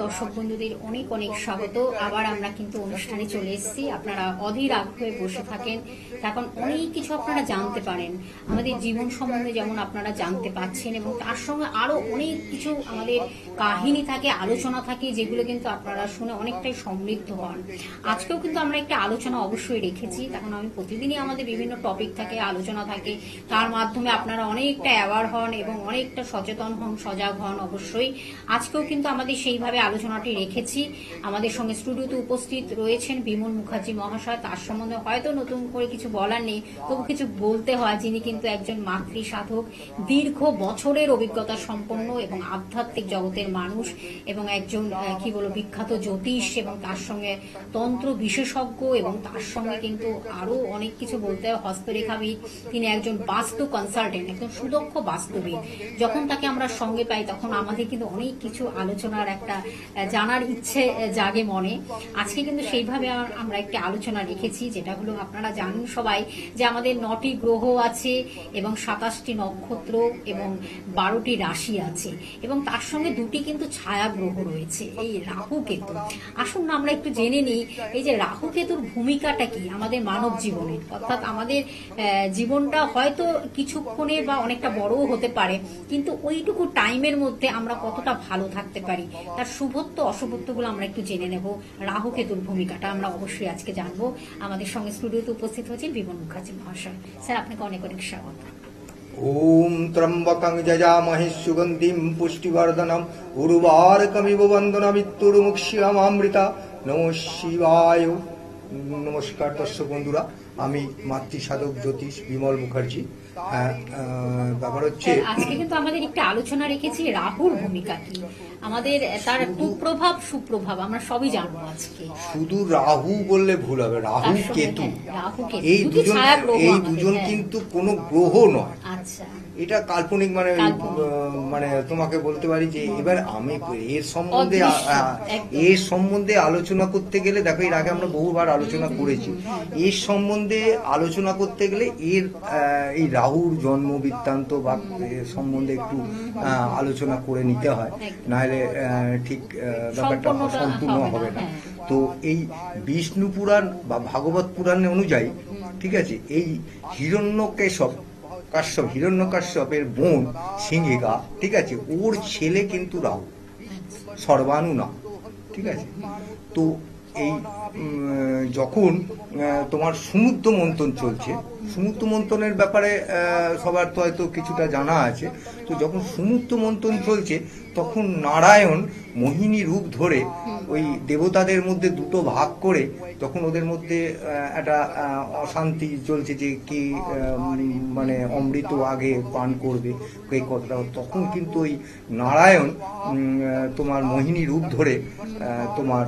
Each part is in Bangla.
দর্শক বন্ধুদের অনেক অনেক স্বাগত। আবার আমরা কিন্তু অনুষ্ঠানে চলে এসেছি। আপনারা অধীর আগ্রহে বসে থাকেন, এখন অনেক কিছু আপনারা জানতে পারেন আমাদের জীবন সম্বন্ধে, যেমন আপনারা জানতে পাচ্ছেন, এবং তার সঙ্গে আরো অনেক কিছু আমাদের কাহিনী থাকে, আলোচনা থাকে, যেগুলো কিন্তু আপনারা শুনে অনেকটাই সমৃদ্ধ হন। আজকেও কিন্তু আমরা একটা আলোচনা অবশ্যই রেখেছি। তখন আমি প্রতিদিনই আমাদের বিভিন্ন টপিক থাকে, আলোচনা থাকে, তার মাধ্যমে আপনারা অনেকটা অ্যাওয়ার হন এবং অনেকটা সচেতন হন, সজাগ হন। অবশ্যই আজকেও কিন্তু আমাদের সেইভাবে আলোচনাটি রেখেছি। আমাদের সঙ্গে স্টুডিওতে উপস্থিত রয়েছেন বিমল মুখার্জি মহাশয়। তার সম্বন্ধে হয়তো নতুন করে কিছু বলার নেই, তবু কিছু বলতে হয়। যিনি কিন্তু একজন মাতৃ সাধক, দীর্ঘ বছরের অভিজ্ঞতা সম্পন্ন এবং আধ্যাত্মিক জগতের মানুষ, এবং একজন বিখ্যাত জ্যোতিষ, এবং তার সঙ্গে তন্ত্র বিশেষজ্ঞ, এবং তার সঙ্গে কিন্তু আরো অনেক কিছু বলতে হয়, হস্তরেখাবিদ। তিনি একজন বাস্তু কনসালটেন্ট, একজন সুদক্ষ বাস্তুবিদ। যখন তাকে আমরা সঙ্গে পাই, তখন আমাদের কিন্তু অনেক কিছু আলোচনার একটা জানার ইচ্ছে জাগে মনে। আজকে কিন্তু সেইভাবে আমরা একটা আলোচনা রেখেছি, যেটা হলো আপনারা জানেন সবাই যে আমাদের 9টি গ্রহ আছে এবং 27টি নক্ষত্র এবং 12টি রাশি আছে, এবং তার সঙ্গে 2টি কিন্তু ছায়া গ্রহ রয়েছে, এই রাহু কেতু। আসুন না আমরা একটু জেনে নিই এই যে রাহু কেতুর ভূমিকাটা কি আমাদের মানব জীবনে। অর্থাৎ আমাদের জীবনটা হয়তো কিছুক্ষণে বা অনেকটা বড়ও হতে পারে, কিন্তু ওইটুকু টাইমের মধ্যে আমরা কতটা ভালো থাকতে পারি, তার শুভত্ব অশুভত্বগুলো আমরা একটু জেনে নেব। রাহু কেতুর ভূমিকাটা আমরা অবশ্যই আজকে জানবো। আমাদের সঙ্গে স্টুডিওতে উপস্থিত হচ্ছেন বিমল মুখার্জি মহাশয়। স্যার, আপনাকে অনেক অনেক স্বাগত। ওম ত্রম্বকং যজামহে সুগন্ধিম পুষ্টিবর্ধনম উর্বারকমিব বন্দনামিত্তুর্মুক্ষীয়মামৃতা। নমঃ শিবায়। নমস্কার দর্শক বন্ধুরা, আমি মাতৃ সাধক জ্যোতিষ বিমল মুখার্জি। ব্যাপার হচ্ছে আজকে কিন্তু আমাদের একটা আলোচনা রেখেছি রাহুর ভূমিকা কি, আমাদের তার কুপ্রভাব সুপ্রভাব আমরা সবই জানবো আজকে। শুধু রাহু বললে ভুল হবে, রাহু কেতু, এই দুজন কিন্তু কোনো গ্রহ নয়। আচ্ছা, এটা কাল্পনিক, মানে তোমাকে বলতে পারি যে এবার আমি এর সম্বন্ধে আলোচনা করতে গেলে, দেখো এর আগে আমরা বহুবার আলোচনা করেছি, এর সম্বন্ধে আলোচনা করতে গেলে এই রাহুর জন্ম বৃত্তান্ত বা সম্বন্ধে একটু আলোচনা করে নিতে হয়, নাহলে ঠিক ব্যাপারটা সম্পূর্ণ হবে না। তো এই বিষ্ণু পুরাণ বা ভাগবত পুরাণ অনুযায়ী, ঠিক আছে, এই হিরণ্যকাশ্যপের বোন সিংহিকা, ঠিক আছে, ওর ছেলে কিন্তু রাহু, সর্বাণু না, ঠিক আছে। তো এই যখন তোমার সমুদ্র মন্থন চলছে, সমুদ্র মন্থনের ব্যাপারে সবার তো হয়তো কিছুটা জানা আছে। তো যখন সমুদ্র মন্থন চলছে, তখন নারায়ণ মোহিনী রূপ ধরে ওই দেবতাদের মধ্যে দুটো ভাগ করে, তখন ওদের মধ্যে একটা অশান্তি চলছে যে কি মানে অমৃত আগে পান করবে এই কথাটা। তখন কিন্তু ওই নারায়ণ তোমার মোহিনী রূপ ধরে তোমার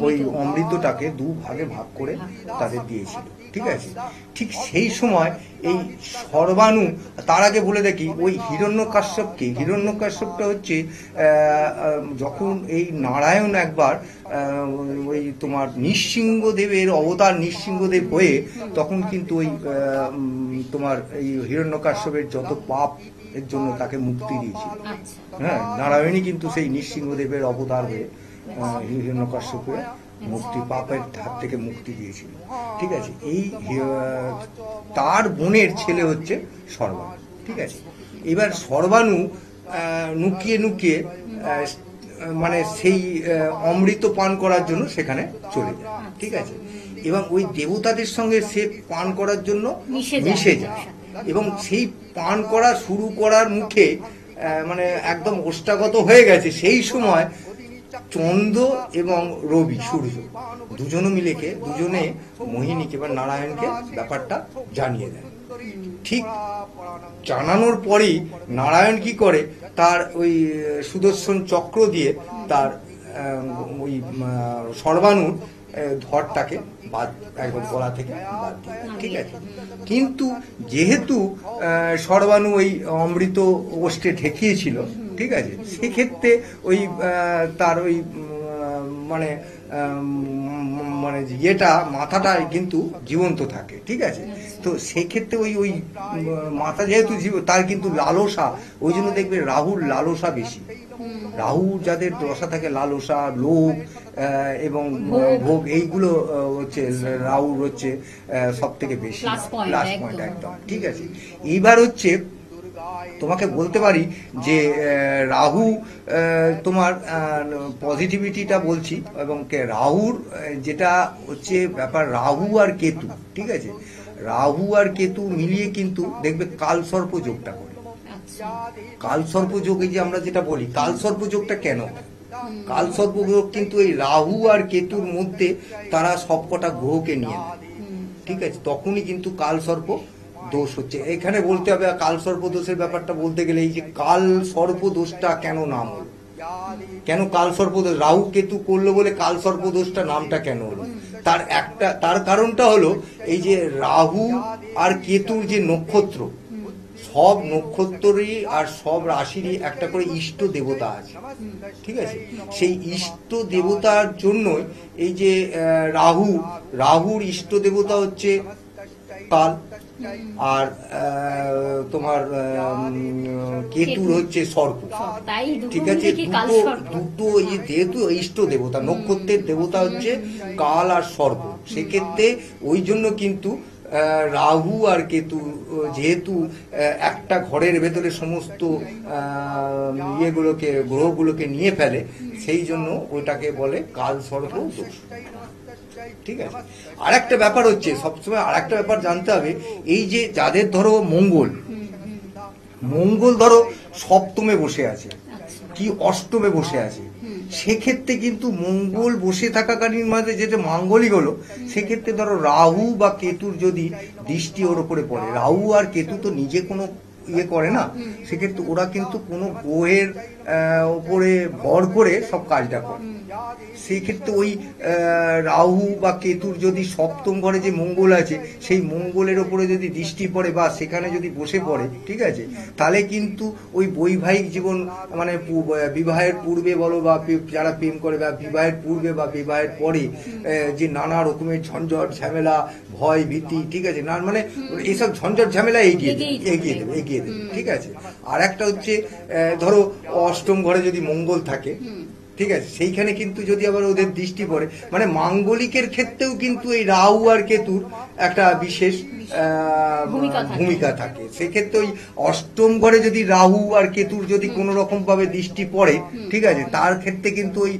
ওই অমৃতটাকে দুভাগে ভাগ করে তাদের দিয়েছিল, ঠিক আছে। ঠিক সেই সময় এই সর্বাণু, তার আগে বলে দেখি ওই হিরণ্যকাশ্যপটা হচ্ছে যখন এই নারায়ণ একবার ওই তোমার নৃসিংহদেবের অবতার, নৃসিংহদেব হয়ে তখন কিন্তু ওই তোমার এই হিরণ্যকাশ্যপের যত পাপ এর জন্য তাকে মুক্তি দিয়েছিল। হ্যাঁ, নারায়ণই কিন্তু সেই নৃসিংহদেবের অবতার হয়ে হিরণ্যকাশ্যপকে পাপের হাত থেকে মুক্তি দিয়েছিল, ঠিক আছে। এই তার বোনের ছেলে হচ্ছে সর্বাণু, ঠিক আছে। এবার সর্বাণু নুকিয়ে মানে সেই অমৃত পান করার জন্য সেখানে চলে যায়, ঠিক আছে। এবং ওই দেবতাদের সঙ্গে সে পান করার জন্য মিশে যায়, এবং সেই পান করা শুরু করার মুখে মানে একদম ওষ্ঠাগত হয়ে গেছে। সেই সময় চন্দ্র এবং রবি, সূর্য, দুজনে মোহিনীকে বা নারায়ণকে ব্যাপারটা জানিয়ে দেয়। ঠিক জানানোর পরেই নারায়ণ কি করে, তার ওই সুদর্শন চক্র দিয়ে তার ওই সর্বাণুর ধরটাকে একদম গলা থেকে বাদ দিয়ে, ঠিক আছে। কিন্তু যেহেতু সর্বাণু ওই অমৃত ওষ্ঠে ঠেকিয়েছিল, ঠিক আছে, সেক্ষেত্রে ওই তার ওই মানে মানে ইয়েটা মাথাটা কিন্তু জীবন্ত থাকে, ঠিক আছে। তো সেক্ষেত্রে ওই ওই মাথা যেহেতু তার কিন্তু লালসা, ওই জন্য দেখবে রাহুর লালসা বেশি। রাহু যাদের দশা থাকে লালসা, লোভ এবং ভোগ, এইগুলো হচ্ছে রাহুর হচ্ছে সব থেকে বেশি প্লাস পয়েন্ট একদম, ঠিক আছে। এইবার হচ্ছে তোমাকে বলতে পারি যে রাহু তোমার পজিটিভিটিটা বলছি, এবং রাহুর যেটা হচ্ছে ব্যাপার, রাহু আর কেতু, ঠিক আছে, রাহু আর কেতু মিলিয়ে কিন্তু দেখবে কালসর্প যোগটা করে। কালসর্প যোগ, এই যে আমরা যেটা বলি কালসর্প যোগটা কেন, কালসর্প যোগ কিন্তু এই রাহু আর কেতুর মধ্যে তারা সবকটা গ্রহকে নিয়ে নেয়, ঠিক আছে, তখনই কিন্তু কালসর্প দোষ হচ্ছে। এখানে বলতে হবে কালসর্প দোষের ব্যাপারটা বলতে গেলে, এই যে কালসর্প দোষটা কেন নাম হলো, কেন কালসর্প দোষ রাহু কেতু করলো বলে কালসর্প দোষটা নামটা কেন হলো, তার কারণটা হলো এই যে রাহু আর কেতুর যে নক্ষত্র, সব নক্ষত্রেরই আর সব রাশিরই একটা করে ইষ্ট দেবতা আছে, ঠিক আছে। সেই ইষ্ট দেবতার জন্য এই যে রাহুর ইষ্ট দেবতা হচ্ছে কাল, আর তোমার কেতুর হচ্ছে সর্প, ঠিক আছে। দুটো যেহেতু ইষ্ট দেবতা, নক্ষত্রের দেবতা হচ্ছে কাল আর সর্প, সেক্ষেত্রে ওই জন্য কিন্তু রাহু আর কেতু যেহেতু একটা ঘরের ভেতরে সমস্ত ইয়েগুলোকে, গ্রহগুলোকে নিয়ে ফেলে, সেই জন্য ওটাকে বলে কালসর্প দোষ, ঠিক আছে। আর একটা ব্যাপার হচ্ছে, সবসময় আর একটা ব্যাপার জানতে হবে, এই যে যাদের ধরো মঙ্গল ধরো সপ্তমে বসে আছে কি অষ্টমে বসে আছে, সেক্ষেত্রে কিন্তু মঙ্গল বসে থাকাকালীন মাঝে যেটা মাঙ্গলিক হলো, সেক্ষেত্রে ধরো রাহু বা কেতুর যদি দৃষ্টি ওর উপরে পড়ে, রাহু আর কেতু তো নিজে কোনো ইয়ে করে না, সেক্ষেত্রে ওরা কিন্তু কোনো গ্রহের উপরে ভর করে সব কাজটা করে। সেই ক্ষেত্রে ওই রাহু বা কেতুর যদি সপ্তম ঘরে যে মঙ্গল আছে, সেই মঙ্গলের ওপরে যদি দৃষ্টি পড়ে বা সেখানে যদি বসে পড়ে, ঠিক আছে, তাহলে কিন্তু ওই বৈবাহিক জীবন, মানে বিবাহের পূর্বে বলো বা যারা প্রেম করে, বা বিবাহের পূর্বে বা বিবাহের পরে যে নানা রকমের ঝঞ্ঝট ঝামেলা, ভয় ভীতি, ঠিক আছে, না মানে এইসব ঝঞ্ঝট ঝামেলা এগিয়ে দেবে, ঠিক আছে। আর একটা হচ্ছে ধরো অষ্টম ঘরে যদি মঙ্গল থাকে, ঠিক আছে, সেইখানে কিন্তু যদি আবার ওদের দৃষ্টি পড়ে, মানে মাঙ্গলিকের ক্ষেত্রেও কিন্তু এই রাহু আর কেতুর একটা বিশেষ ভূমিকা থাকে। সেক্ষেত্রে ওই অষ্টম ঘরে যদি রাহু আর কেতুর যদি কোনো রকম ভাবে দৃষ্টি পড়ে, ঠিক আছে, তার ক্ষেত্রে কিন্তু ওই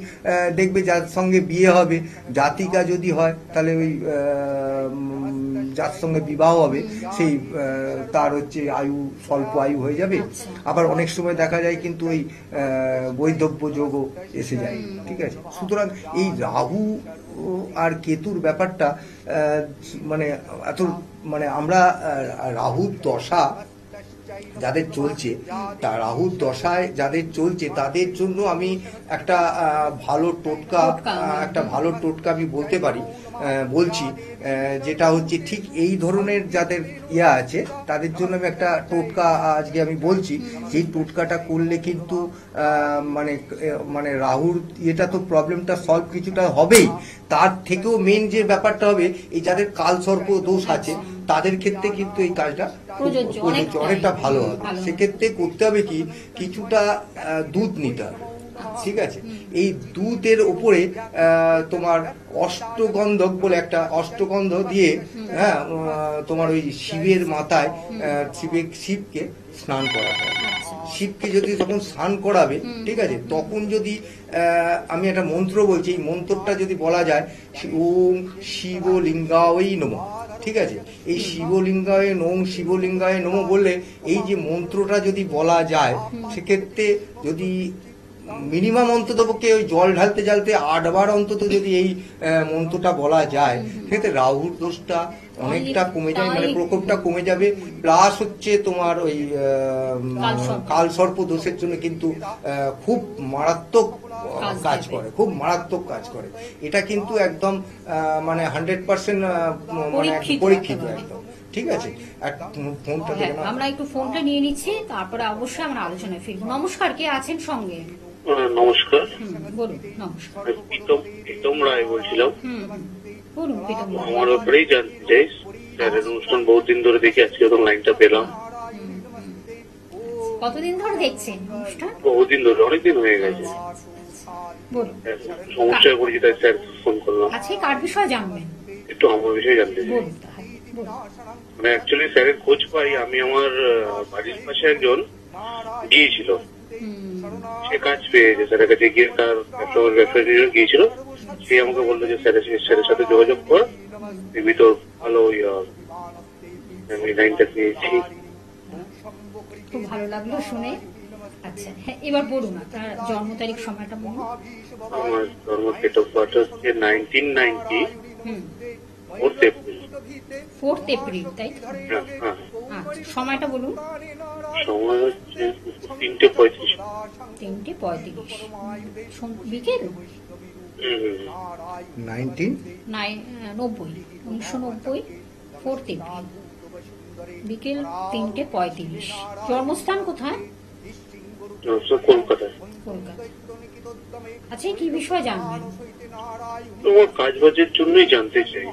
দেখবে যার সঙ্গে বিয়ে হবে, জাতিকা যদি হয়, তাহলে ওই যার সঙ্গে বিবাহ হবে সেই তার হচ্ছে আয়ু স্বল্প আয়ু হয়ে যাবে। আবার অনেক সময় দেখা যায় কিন্তু ওই বৈধব্য যোগও এসে যায়, ঠিক আছে। সুতরাং এই রাহু আর কেতুর ব্যাপারটা মানে এত, মানে আমরা রাহুর দশা যাদের চলছে, তা রাহুর দশায় যাদের চলছে তাদের জন্য আমি একটা ভালো টোটকা আমি বলতে পারি, বলছি, যেটা হচ্ছে ঠিক এই ধরনের যাদের ইয়া আছে তাদের জন্য আমি একটা টোটকা আজকে আমি বলছি, যে টোটকাটা করলে কিন্তু মানে রাহুর এটা তো প্রবলেমটা সলভ কিছুটা হবেই, তার থেকেও মেন যে ব্যাপারটা হবে, এই যাদের কালসর্প দোষ আছে তাদের ক্ষেত্রে কিন্তু এই কাজটা অনেকটা ভালো হবে। সেক্ষেত্রে করতে হবে কি, কিছুটা দুধ নিতে হবে, ঠিক আছে। এই দুধের উপরে তোমার অষ্টগন্ধক বলে একটা অষ্টগন্ধ দিয়ে, হ্যাঁ, তোমার ওই শিবের মাথায় শিবকে স্নান করাবে। শিবকে যদি তখন স্নান করাবে, ঠিক আছে, তখন যদি আমি একটা মন্ত্র বলছি, এই মন্ত্রটা যদি বলা যায়, ওম শিবলিঙ্গায় নমঃ, ঠিক আছে, এই শিবলিঙ্গায় নমঃ বললে, এই যে মন্ত্রটা যদি বলা যায়, সেক্ষেত্রে যদি মিনিমাম অন্তত পক্ষে ওই জল ঢালতে 8 বার অন্তত যদি এই মন্ত্রটা বলা যায়, সেক্ষেত্রে রাহুর দোষটা অনেকটা কমে যায়, মানে প্রকোপটা কমে যাবে। প্লাস হচ্ছে তোমার ওই কালসর্প দোষের জন্য কিন্তু খুব মারাত্মক কাজ করে, এটা কিন্তু একদম মানে 100% মানে পরীক্ষিত একদম, ঠিক আছে। আমরা একটু ফোনটা নিয়ে নিচ্ছি, তারপরে অবশ্যই আমরা আলোচনায় ফিরবো। নমস্কার, কে আছেন সঙ্গে? নমস্কার, বলুন। নমস্কার। আমি প্রীতম রায় বলছিলাম। বলুন প্রীতম বাবু। আমার ব্যাপারেই জানতে চাই, স্যারের অনুষ্ঠান বহুদিন ধরে দেখি, আজকে তো লাইনটা পেলাম। কতদিন ধরে দেখছেন অনুষ্ঠান? বহুদিন ধরে, অনেকদিন হয়ে গেছে। বলুন। সমস্যায় পড়েছি, তাই স্যার ফোন করলাম। আজকে কার বিষয়ে জানবেন? একটু আমার বিষয়ে জানতে চাই। বলুন তাহলে, বলুন। মানে অ্যাকচুয়ালি স্যারের খোঁজ পাই, আমি আমার বাড়ির পাশে একজন গিয়েছিল, সে কাজ পেয়েছে। স্যারের কাছে গিয়ে তার ব্যবসা গিয়েছিল, সে আমাকে বললো যে স্যারের সাথে যোগাযোগ কর, দেখবি তোর ভালো ইয়ে হবে। আমি লাইনটা পেয়েছি। খুব ভালো লাগলো শুনে। আচ্ছা, হ্যাঁ, এবার বলুন আপনার জন্ম তারিখ, সময়টা বলুন। আমার জন্ম ডেট অফ বার্থ হচ্ছে 1990 4th এপ্রিল। 4th এপ্রিল, তাই তো? হ্যাঁ, হ্যাঁ। আচ্ছা, সময়টা বলুন। সময় হচ্ছে 3:35। 3:35 বিকেল। 1990 4th এপ্রিল বিকেল 3:35। জন্মস্থান কোথায়? কলকাতায়। কলকাতা। আচ্ছা, কি বিষয় জানবেন? তোমার কাজ বাজের জন্যই জানতে চাই।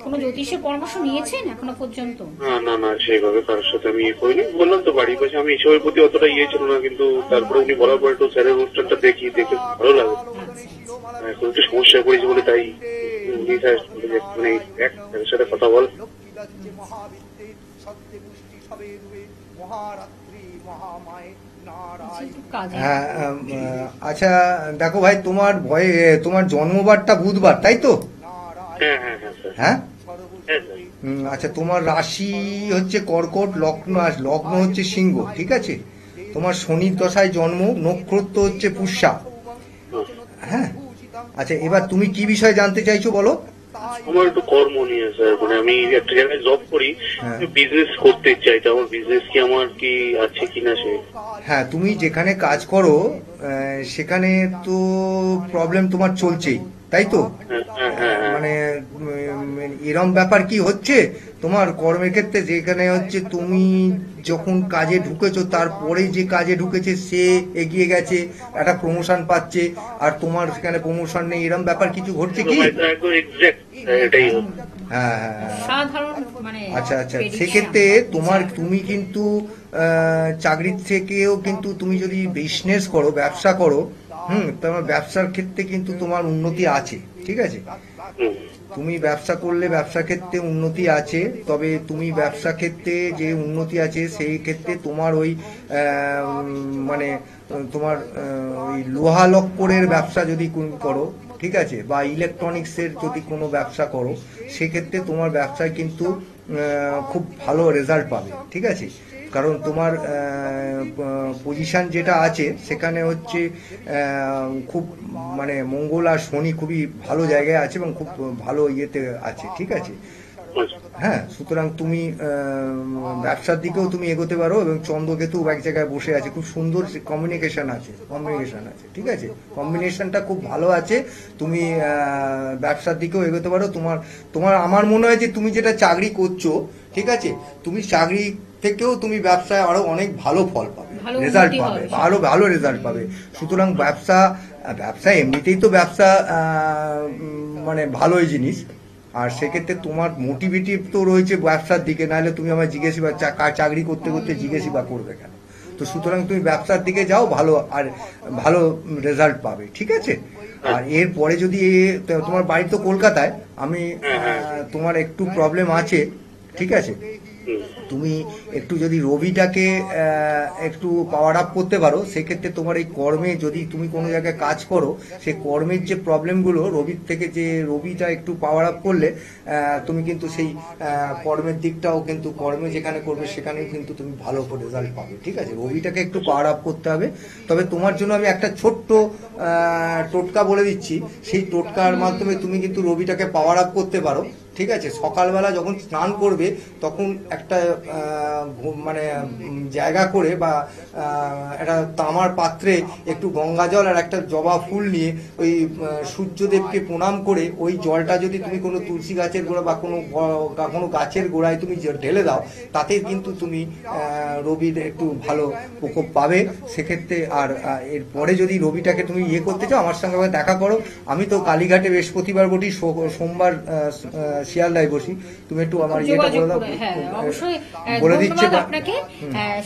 কোনো জ্যোতিষের পরামর্শ নিয়েছেন এখনো পর্যন্ত? না, সেইভাবে কারোর সাথে আমি ইয়ে করিনি। বললাম তো বাড়ির পাশে, আমি এসবের প্রতি অতটা ইয়ে ছিল না, কিন্তু তারপরে উনি বলার পর একটু স্যারের অনুষ্ঠানটা দেখে ভালো লাগে। এখন একটু সমস্যায় পড়েছি বলে তাই উনি মানে স্যারের সাথে কথা বল। হ্যাঁ, আচ্ছা দেখো ভাই, তোমার জন্মবারটা বুধবার, তাই তো? হ্যাঁ, হ্যাঁ, হ্যাঁ স্যার। হ্যাঁ, হ্যাঁ স্যার। আচ্ছা, তোমার রাশি হচ্ছে কর্কট, লগ্ন হচ্ছে সিংহ, ঠিক আছে? তোমার শনির দশায় জন্ম, নক্ষত্র হচ্ছে পুষ্যা। হ্যাঁ, আচ্ছা, এবার তুমি কি বিষয়ে জানতে চাইছো বলো? আমার একটু কর্ম নিয়ে স্যার, মানে আমি একটা জায়গায় জব করি, বিজনেস করতে চাই, তো আমার বিজনেস কি আমার কি আছে কিনা সে। হ্যাঁ, তুমি যেখানে কাজ করো সেখানে তো প্রবলেম তোমার চলছেই, তাই তো? মানে এরম ব্যাপার কি হচ্ছে তোমার কর্মের ক্ষেত্রে, যেখানে হচ্ছে তুমি যখন কাজে ঢুকেছো তারপরে যে কাজে ঢুকেছে সে এগিয়ে গেছে, একটা প্রমোশন পাচ্ছে, আর তোমার সেখানে প্রমোশন নেই, এরম ব্যাপার কিছু ঘটছে কি? হ্যাঁ, সাধারণ মানে। আচ্ছা, সেক্ষেত্রে তুমি কিন্তু চাকরির থেকেও কিন্তু তুমি যদি বিজনেস করো, ব্যবসা করো, তোমার ব্যবসার ক্ষেত্রে কিন্তু তোমার উন্নতি আছে, ঠিক আছে? তুমি ব্যবসা করলে ব্যবসা ক্ষেত্রে উন্নতি আছে, তবে তুমি ব্যবসা ক্ষেত্রে যে উন্নতি আছে সেই ক্ষেত্রে তোমার ওই মানে তোমার ওই লোহা লক্করের ব্যবসা যদি করো, ঠিক আছে, বা ইলেকট্রনিক্সের যদি কোনো ব্যবসা করো, সেক্ষেত্রে তোমার ব্যবসায় কিন্তু খুব ভালো রেজাল্ট পাবে, ঠিক আছে? কারণ তোমার পজিশন যেটা আছে সেখানে হচ্ছে খুব মানে মঙ্গল আর শনি খুবই ভালো জায়গায় আছে এবং খুব ভালো ইয়েতে আছে, ঠিক আছে? হ্যাঁ, সুতরাং তুমি ব্যবসার দিকেও তুমি এগোতে পারো, এবং চন্দ্রকেতু এক জায়গায় বসে আছে, খুব সুন্দর কমিউনিকেশন আছে, ঠিক আছে? কম্বিনেশনটা খুব ভালো আছে, তুমি ব্যবসার দিকেও এগোতে পারো। তোমার আমার মনে হয় যে তুমি যেটা চাকরি করছো, ঠিক আছে, তুমি চাকরি থেকেও তুমি ব্যবসায় আরো অনেক ভালো ফল পাবে, রেজাল্ট পাবে, ভালো রেজাল্ট পাবে। সুতরাং ব্যবসা এমনিতেই তো ব্যবসা মানে ভালোই জিনিস, আর সেক্ষেত্রে তোমার মোটিভেটিভ তো রয়েছে ব্যবসার দিকে, নাহলে তুমি আমার চাকরি করতে করতে জিজ্ঞাসা করবে কেন? তো সুতরাং তুমি ব্যবসার দিকে যাও, ভালো রেজাল্ট পাবে, ঠিক আছে? আর এরপরে যদি তোমার বাড়ি তো কলকাতায়, তোমার একটু প্রবলেম আছে, ঠিক আছে? তুমি একটু যদি রবিটাকে একটু পাওয়ার আপ করতে পারো, সেক্ষেত্রে তোমার এই কর্মে, যদি তুমি কোনো জায়গায় কাজ করো, সেই কর্মের যে প্রবলেমগুলো রবির থেকে, যে রবিটা একটু পাওয়ার আপ করলে তুমি কিন্তু সেই কর্মের দিকটাও কিন্তু, কর্মে যেখানে করবে সেখানেও কিন্তু তুমি ভালো রেজাল্ট পাবে, ঠিক আছে? রবিটাকে একটু পাওয়ার আপ করতে হবে। তবে তোমার জন্য আমি একটা ছোট্ট টোটকা বলে দিচ্ছি, সেই টোটকার মাধ্যমে তুমি কিন্তু রবিটাকে পাওয়ার আপ করতে পারো। ঠিক আছে, সকালবেলা যখন স্নান করবে তখন একটা মানে জায়গা করে বা একটা তামার পাত্রে একটু গঙ্গা জল আর একটা জবা ফুল নিয়ে ওই সূর্যদেবকে প্রণাম করে ওই জলটা যদি তুমি কোনো তুলসী গাছের গোড়া বা কোনো গাছের গোড়ায় তুমি ঢেলে দাও, তাতে কিন্তু তুমি রবির একটু ভালো প্রকোপ পাবে সেক্ষেত্রে। আর এরপরে যদি রবিটাকে তুমি ইয়ে করতে চাও, আমার সঙ্গে দেখা করো। আমি তো কালীঘাটে বৃহস্পতিবার বসি, সোমবার শিয়ালদায় বসি। তুমি একটু আমার ইয়েটা বলে দাও। হ্যাঁ, অবশ্যই বলে দিচ্ছে আপনাকে।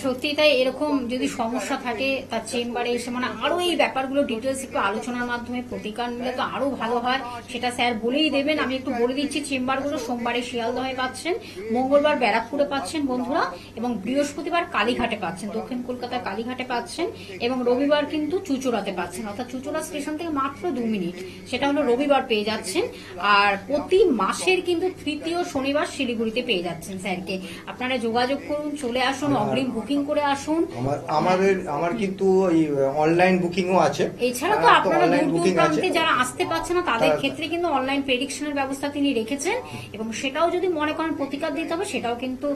সত্যি তাই, এরকম যদি সমস্যা থাকে তার চেম্বারে এসে মানে আরো এই ব্যাপারগুলো ডিটেলস একটু আলোচনার মাধ্যমে প্রতিকার নিলে তো আরো ভালো হয়, সেটা স্যার বলেই দেবেন। আমি একটু বলে দিচ্ছি চেম্বারগুলো। সোমবারে শিয়ালদহে পাচ্ছেন, মঙ্গলবার ব্যারাকপুরে পাচ্ছেন বন্ধুরা, এবং বৃহস্পতিবার কালীঘাটে পাচ্ছেন, দক্ষিণ কলকাতার কালীঘাটে পাচ্ছেন, এবং রবিবার কিন্তু চুচুড়াতে পাচ্ছেন, অর্থাৎ চুচুড়া স্টেশন থেকে মাত্র 2 মিনিট, সেটা হলো রবিবার পেয়ে যাচ্ছেন। আর প্রতি মাসের কিন্তু তৃতীয় শনিবার শিলিগুড়িতে পেয়ে যাচ্ছেন স্যারকে। আপনারা যোগাযোগ করুন, চলে আসুন, অগ্রিম বুকিং করে আসুন। আমার কিন্তু অনলাইন বুকিংও আছে। এছাড়া তো আপনারা দূর প্রান্তে যারা আসতে পারছে না তাদের ক্ষেত্রে কিন্তু অনলাইন প্রেডিকশনের ব্যবস্থা তিনি রেখেছেন, এবং সেটাও যদি মনে করেন প্রতিকার দিতে হবে, সেটাও কিন্তু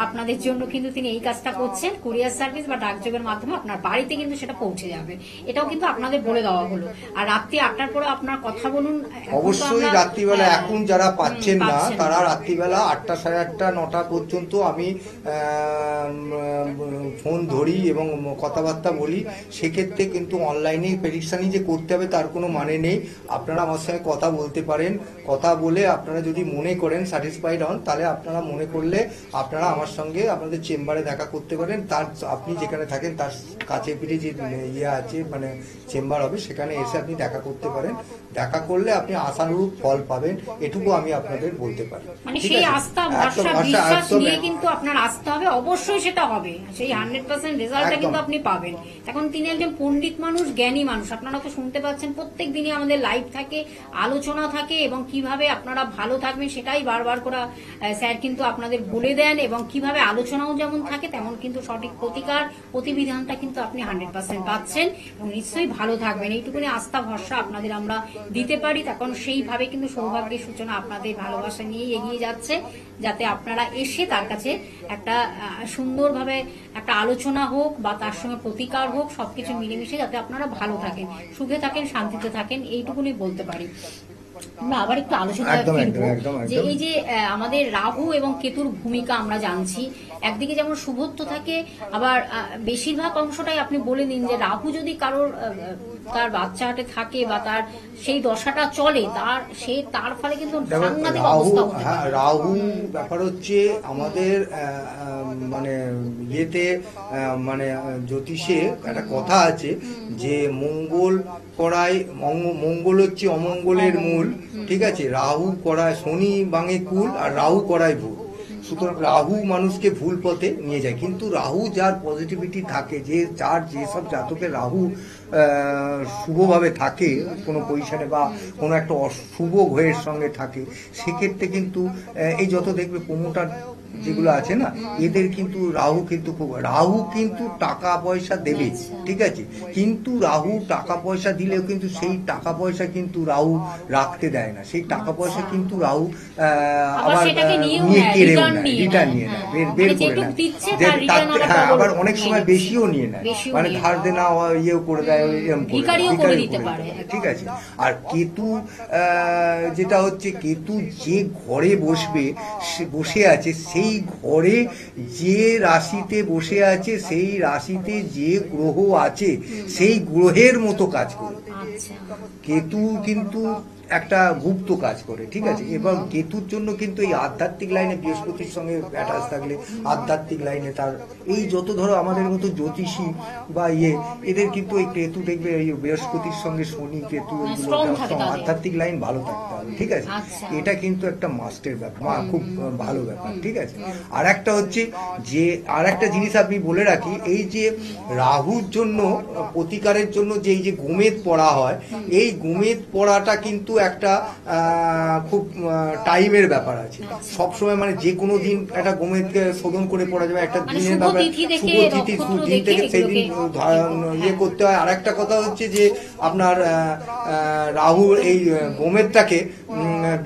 আপনাদের জন্য কিন্তু তিনি এই কাজটা করছেন। কুরিয়ার সার্ভিস বা ডাকযোগের মাধ্যমে আপনার বাড়িতে কিন্তু সেটা পৌঁছে যাবে, এটাও কিন্তু আপনাদের বলে দেওয়া হলো। আর রাত্রি 8টার পরে আপনার কথা বলুন। অবশ্যই রাত্রিবেলা এখন যারা পাচ্ছেন না তারা রাত্রিবেলা 8টা, 8:30, 9টা পর্যন্ত আমি ফোন ধরি এবং কথাবার্তা বলি। সেক্ষেত্রে কিন্তু অনলাইনে প্রেডিকশনই যে করতে হবে তার কোনো মানে নেই। আপনারা আমার সঙ্গে কথা বলতে পারেন, কথা বলে আপনারা যদি মনে করেন স্যাটিসফাইড হন, তাহলে আপনারা মনে করলে আপনারা আমার সঙ্গে আপনাদের চেম্বারে দেখা করতে পারেন। তার আপনি যেখানে থাকেন তার কাছে পিঠে যে ইয়ে আছে মানে চেম্বার হবে, সেখানে এসে আপনি দেখা করতে পারেন। দেখা করলে আপনি আশানুরূপ ফল পাবেন, এটুকু আমি আপনাদের বলতে পারি। মানে সেই আস্থা, ভরসা, বিশ্বাস নিয়ে কিন্তু আপনার আসতে হবে, অবশ্যই সেটা হবে। সেই 100% রেজাল্টটা কিন্তু আপনি পাবেন। এখন তিনি একজন পণ্ডিত মানুষ, জ্ঞানী মানুষ। আপনারা তো শুনতে পাচ্ছেন, প্রত্যেক দিনই আমাদের লাইভ থাকে, আলোচনা থাকে, এবং কিভাবে আপনারা ভালো থাকবেন সেটাই বারবার করে স্যার কিন্তু আপনাদের বলে দেন, এবং কিভাবে আলোচনাও যেমন থাকে তেমন কিন্তু সঠিক প্রতিকার প্রতিবিধানটা কিন্তু আপনি 100% পাচ্ছেন, এবং নিশ্চয়ই ভালো থাকবেন। এইটুকুনি আস্থা ভরসা আপনাদের আমরা দিতে পারি। তখন সেইভাবে কিন্তু সৌভাগ্যের সূচনা আপনাদের ভালোবাসা নিয়ে এগিয়ে যাচ্ছে, যাতে আপনারা এসে তার কাছে একটা সুন্দরভাবে একটা আলোচনা হোক বা তার সঙ্গে প্রতিকার হোক, সবকিছু মিলেমিশে যাতে আপনারা ভালো থাকেন, সুখে থাকেন, শান্তিতে থাকেন, এইটুকুনি বলতে পারি। আমরা আবার একটু আলোচনা ফিরবো যে এই যে আমাদের রাহু এবং কেতুর ভূমিকা আমরা জানছি। একদিকে যেমন শুভত্ব থাকে, আবার বেশিরভাগ অংশটাই আপনি বলে দিন যে রাহু যদি কারোর তার বাচ্চাটে থাকে বা তার সেই দশাটা চলে, তার ফলে কিন্তু সাংঘাতিক অবস্থা হতে পারে। রাহু ব্যাপার হচ্ছে আমাদের মানে ইয়েতে মানে জ্যোতিষে একটা কথা আছে যে মঙ্গল করায়, মঙ্গল হচ্ছে অমঙ্গলের মূল, ঠিক আছে। রাহু করায়, শনি ভাঙে কুল, আর রাহু করায় ভুল। সুতরাং রাহু মানুষকে ভুল পথে নিয়ে যায়। কিন্তু রাহু যার পজিটিভিটি থাকে, যেসব জাতকের রাহু শুভভাবে থাকে কোনো পজিশনে বা কোনো একটা অশুভ গ্রহের সঙ্গে থাকে, সেক্ষেত্রে কিন্তু এই যত দেখবে প্রমোটার যেগুলো আছে না, এদের কিন্তু রাহু কিন্তু টাকা পয়সা দেবে, ঠিক আছে। কিন্তু রাহু টাকা পয়সা দিলেও কিন্তু সেই টাকা পয়সা কিন্তু রাহু রাখতে দেয় না। সেই টাকা পয়সা কিন্তু রাহু আবার নিয়ে কেড়েও নেয়, রিটার্ন নিয়ে নেয়, বের করে নেয়। হ্যাঁ, আবার অনেক সময় বেশিও নিয়ে নেয়, মানে ধার দেনা ইয়েও করে দেয়, এরকম করে দিতে পারে, ঠিক আছে। আর কেতু যেটা হচ্ছে, কেতু যে ঘরে বসে আছে, সেই ঘরে যে রাশিতে বসে আছে, সেই রাশিতে যে গ্রহ আছে, সেই গ্রহের মতো কাজ করে। কেতু কিন্তু একটা গুপ্ত কাজ করে, ঠিক আছে। এবং কেতুর জন্য কিন্তু এই আধ্যাত্মিক লাইনে বৃহস্পতির সঙ্গে অ্যাটাচ থাকলে আধ্যাত্মিক লাইনে তার এই যত ধরো আমাদের মতো জ্যোতিষী বা এদের কিন্তু এই কেতু দেখবে এই বৃহস্পতির সঙ্গে শনি কেতু আধ্যাত্মিক লাইন ভালো থাকতে হবে, ঠিক আছে। এটা কিন্তু একটা মাস্টের ব্যাপার, খুব ভালো ব্যাপার, ঠিক আছে। আর একটা হচ্ছে যে আর একটা জিনিস আপনি বলে রাখি, এই যে রাহুর জন্য প্রতিকারের জন্য যে এই যে গোমেদ পড়া হয়, এই গোমেদ পড়াটা কিন্তু একটা খুব টাইমের ব্যাপার আছে। সবসময় মানে যে কোনো দিন একটা গোমেদকে শোধন করে পড়া যাবে, একটা দিনের ব্যাপার, শুভ তিথি দিন থেকে সেই দিন ইয়ে করতে হয়। আর একটা কথা হচ্ছে যে আপনার রাহু এই গোমেদটাকে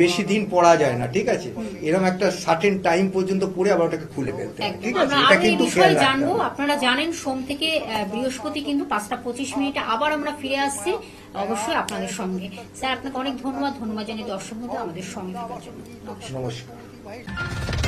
বেশি দিন পড়া যায় না, ঠিক আছে? এরকম একটা সার্টেন টাইম পর্যন্ত পড়ে আবার ওটাকে খুলে ফেলতে হবে, একদম। ঠিক আছে? আমরা এটা আরো এই কিন্তু বিষয়ে খেয়াল রাখতে জানবো। হবে। আপনারা জানেন সোম থেকে বৃহস্পতি কিন্তু 5:25 আবার আমরা ফিরে আসছি অবশ্যই আপনাদের সঙ্গে। স্যার আপনাকে অনেক ধন্যবাদ জানিয়ে দর্শক বন্ধু আমাদের সঙ্গে থাকার জন্য। নমস্কার। নমস্কার।